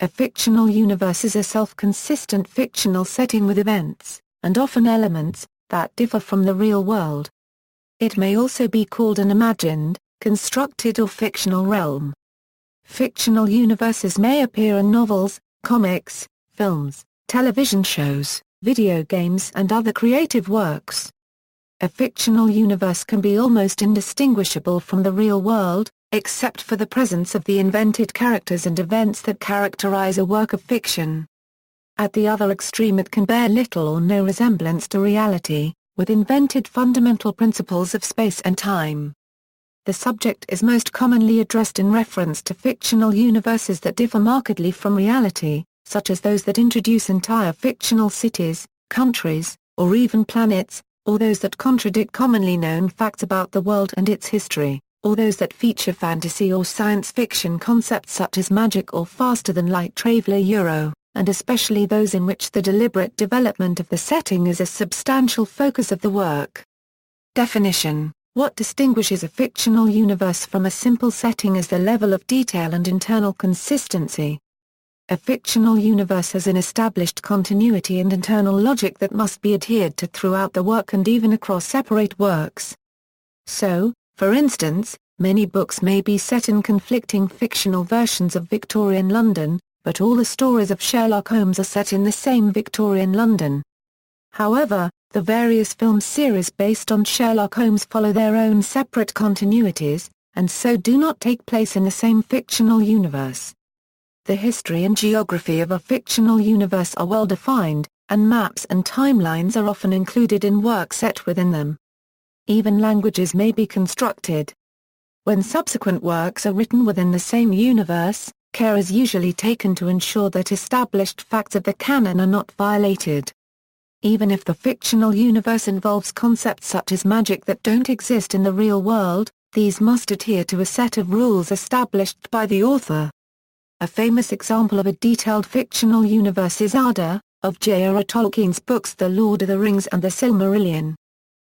A fictional universe is a self-consistent fictional setting with events, and often elements, that differ from the real world. It may also be called an imagined, constructed or fictional realm. Fictional universes may appear in novels, comics, films, television shows, video games and other creative works. A fictional universe can be almost indistinguishable from the real world, except for the presence of the invented characters and events that characterize a work of fiction. At the other extreme, it can bear little or no resemblance to reality, with invented fundamental principles of space and time. The subject is most commonly addressed in reference to fictional universes that differ markedly from reality, such as those that introduce entire fictional cities, countries, or even planets, or those that contradict commonly known facts about the world and its history, or those that feature fantasy or science fiction concepts such as magic or faster-than-light travel, and especially those in which the deliberate development of the setting is a substantial focus of the work. Definition: what distinguishes a fictional universe from a simple setting is the level of detail and internal consistency. A fictional universe has an established continuity and internal logic that must be adhered to throughout the work and even across separate works. So, for instance, many books may be set in conflicting fictional versions of Victorian London, but all the stories of Sherlock Holmes are set in the same Victorian London. However, the various film series based on Sherlock Holmes follow their own separate continuities, and so do not take place in the same fictional universe. The history and geography of a fictional universe are well defined, and maps and timelines are often included in work set within them. Even languages may be constructed. When subsequent works are written within the same universe, care is usually taken to ensure that established facts of the canon are not violated. Even if the fictional universe involves concepts such as magic that don't exist in the real world, these must adhere to a set of rules established by the author. A famous example of a detailed fictional universe is Ada, of J.R.R. Tolkien's books The Lord of the Rings and The Silmarillion.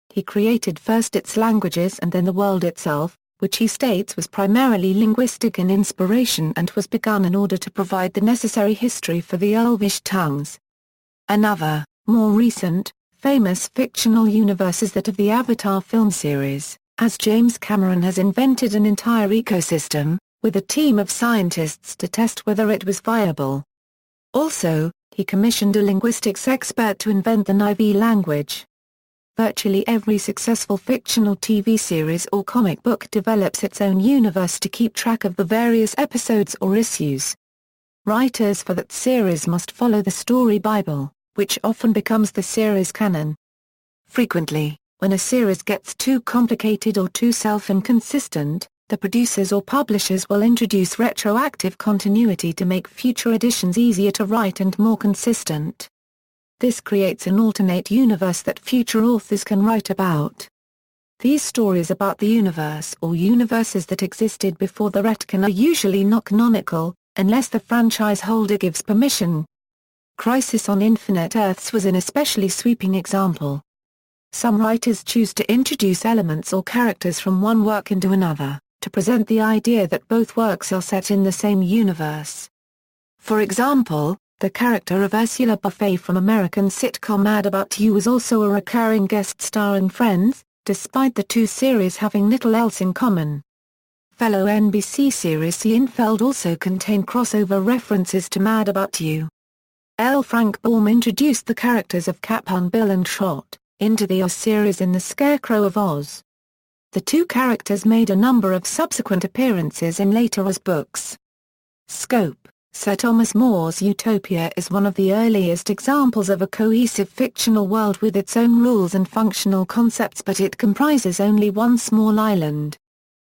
He created first its languages and then the world itself, which he states was primarily linguistic in inspiration and was begun in order to provide the necessary history for the Elvish tongues. Another, more recent, famous fictional universe is that of the Avatar film series, as James Cameron has invented an entire ecosystem, with a team of scientists to test whether it was viable. Also, he commissioned a linguistics expert to invent the Na'vi language. Virtually every successful fictional TV series or comic book develops its own universe to keep track of the various episodes or issues. Writers for that series must follow the story Bible, which often becomes the series canon. Frequently, when a series gets too complicated or too self-inconsistent, the producers or publishers will introduce retroactive continuity to make future editions easier to write and more consistent. This creates an alternate universe that future authors can write about. These stories about the universe or universes that existed before the retcon are usually not canonical, unless the franchise holder gives permission. Crisis on Infinite Earths was an especially sweeping example. Some writers choose to introduce elements or characters from one work into another, to present the idea that both works are set in the same universe. For example, the character of Ursula Buffet from American sitcom Mad About You was also a recurring guest star in Friends, despite the two series having little else in common. Fellow NBC series Seinfeld also contained crossover references to Mad About You. L. Frank Baum introduced the characters of Cap'n Bill and Trot into the Oz series in The Scarecrow of Oz. The two characters made a number of subsequent appearances in later Oz books. Scope: Sir Thomas More's Utopia is one of the earliest examples of a cohesive fictional world with its own rules and functional concepts, but it comprises only one small island.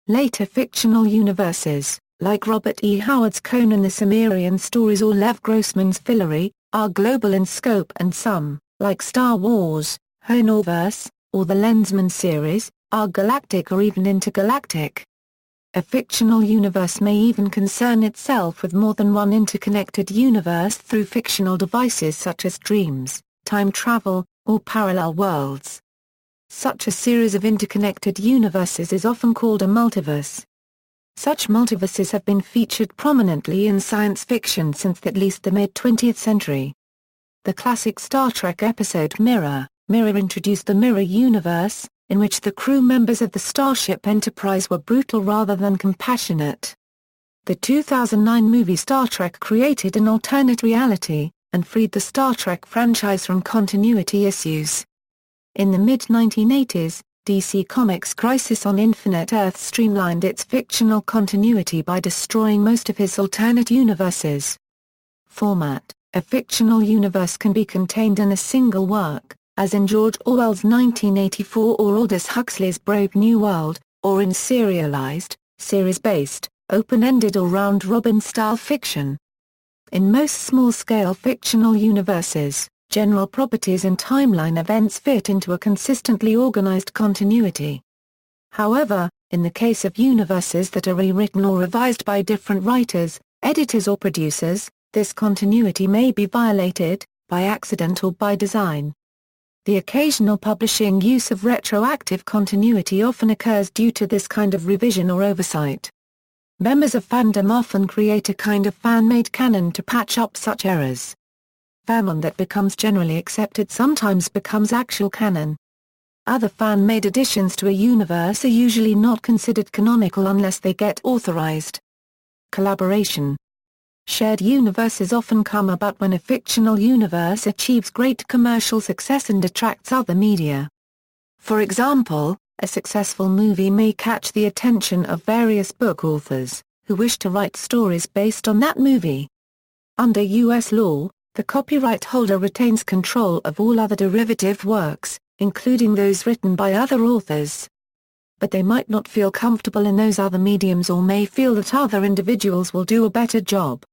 Later fictional universes, like Robert E. Howard's Conan the Cimmerian stories or Lev Grossman's Fillory, are global in scope, and some, like Star Wars, Universe, or the Lensman series, are galactic or even intergalactic. A fictional universe may even concern itself with more than one interconnected universe through fictional devices such as dreams, time travel, or parallel worlds. Such a series of interconnected universes is often called a multiverse. Such multiverses have been featured prominently in science fiction since at least the mid-20th century. The classic Star Trek episode Mirror, Mirror introduced the Mirror Universe, in which the crew members of the Starship Enterprise were brutal rather than compassionate. The 2009 movie Star Trek created an alternate reality, and freed the Star Trek franchise from continuity issues. In the mid-1980s, DC Comics' Crisis on Infinite Earths streamlined its fictional continuity by destroying most of his alternate universes. Format: a fictional universe can be contained in a single work, as in George Orwell's 1984 or Aldous Huxley's Brave New World, or in serialized, series-based, open-ended or round-robin style fiction. In most small-scale fictional universes, general properties and timeline events fit into a consistently organized continuity. However, in the case of universes that are rewritten or revised by different writers, editors or producers, this continuity may be violated, by accident or by design. The occasional publishing use of retroactive continuity often occurs due to this kind of revision or oversight. Members of fandom often create a kind of fan-made canon to patch up such errors. Fanon that becomes generally accepted sometimes becomes actual canon. Other fan-made additions to a universe are usually not considered canonical unless they get authorized. Collaboration. Shared universes often come about when a fictional universe achieves great commercial success and attracts other media. For example, a successful movie may catch the attention of various book authors, who wish to write stories based on that movie. Under U.S. law, the copyright holder retains control of all other derivative works, including those written by other authors. But they might not feel comfortable in those other mediums or may feel that other individuals will do a better job.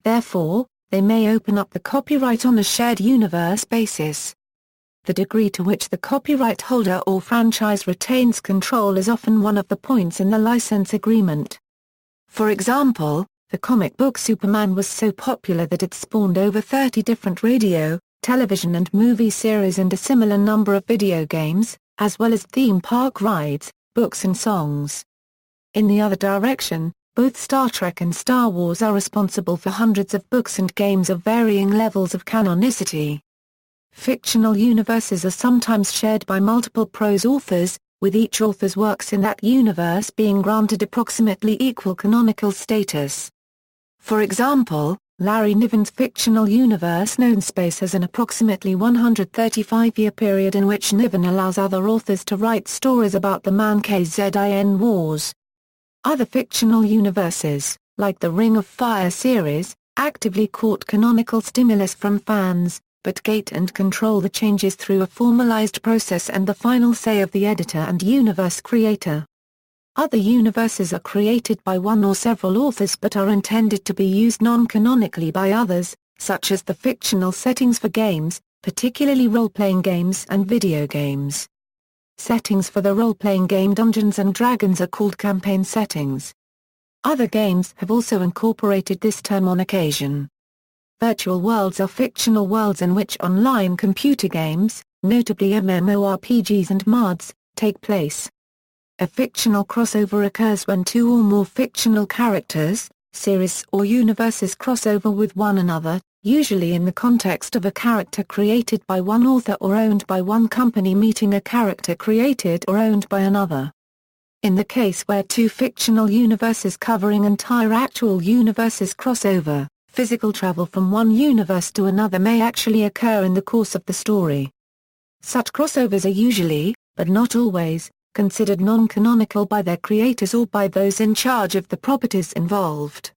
Therefore, they may open up the copyright on a shared universe basis. The degree to which the copyright holder or franchise retains control is often one of the points in the license agreement. For example, the comic book Superman was so popular that it spawned over 30 different radio, television and movie series and a similar number of video games, as well as theme park rides, books and songs. In the other direction, both Star Trek and Star Wars are responsible for hundreds of books and games of varying levels of canonicity. Fictional universes are sometimes shared by multiple prose authors, with each author's works in that universe being granted approximately equal canonical status. For example, Larry Niven's fictional universe Known Space has an approximately 135-year period in which Niven allows other authors to write stories about the Man-KZIN Wars. Other fictional universes, like the Ring of Fire series, actively court canonical stimulus from fans, but gate and control the changes through a formalized process and the final say of the editor and universe creator. Other universes are created by one or several authors but are intended to be used non-canonically by others, such as the fictional settings for games, particularly role-playing games and video games. Settings for the role-playing game Dungeons & Dragons are called campaign settings. Other games have also incorporated this term on occasion. Virtual worlds are fictional worlds in which online computer games, notably MMORPGs and MUDs, take place. A fictional crossover occurs when two or more fictional characters, series or universes cross over with one another, usually in the context of a character created by one author or owned by one company meeting a character created or owned by another. In the case where two fictional universes covering entire actual universes cross over, physical travel from one universe to another may actually occur in the course of the story. Such crossovers are usually, but not always, considered non-canonical by their creators or by those in charge of the properties involved.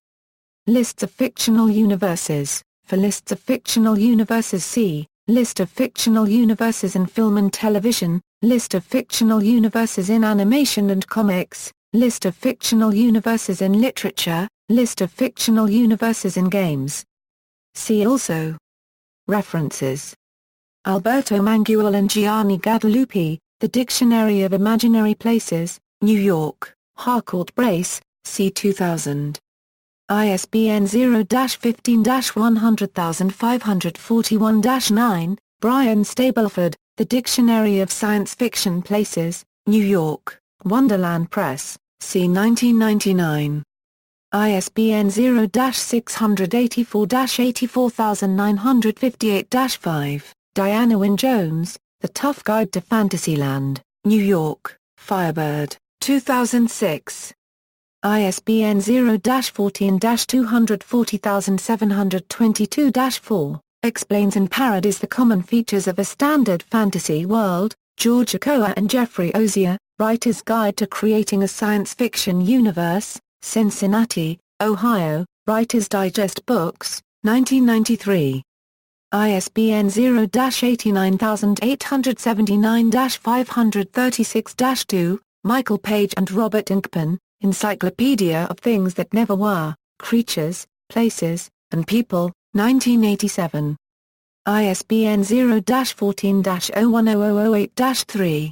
Lists of fictional universes. For lists of fictional universes see, List of fictional universes in film and television, List of fictional universes in animation and comics, List of fictional universes in literature, List of fictional universes in games. See also. References. Alberto Mangual and Gianni Guadalupi, The Dictionary of Imaginary Places, New York, Harcourt Brace, c. 2000. ISBN 0-15-100541-9, Brian Stableford, The Dictionary of Science Fiction Places, New York, Wonderland Press, C. 1999. ISBN 0-684-84958-5. Diana Wynne Jones, The Tough Guide to Fantasyland, New York, Firebird, 2006. ISBN 0-14-240722-4. Explains and parodies the common features of a standard fantasy world, George Okoa and Jeffrey Osier, Writer's Guide to Creating a Science Fiction Universe, Cincinnati, Ohio, Writer's Digest Books, 1993. ISBN 0-89879-536-2, Michael Page and Robert Inkpen, Encyclopedia of Things That Never Were, Creatures, Places, and People, 1987. ISBN 0-14-010008-3.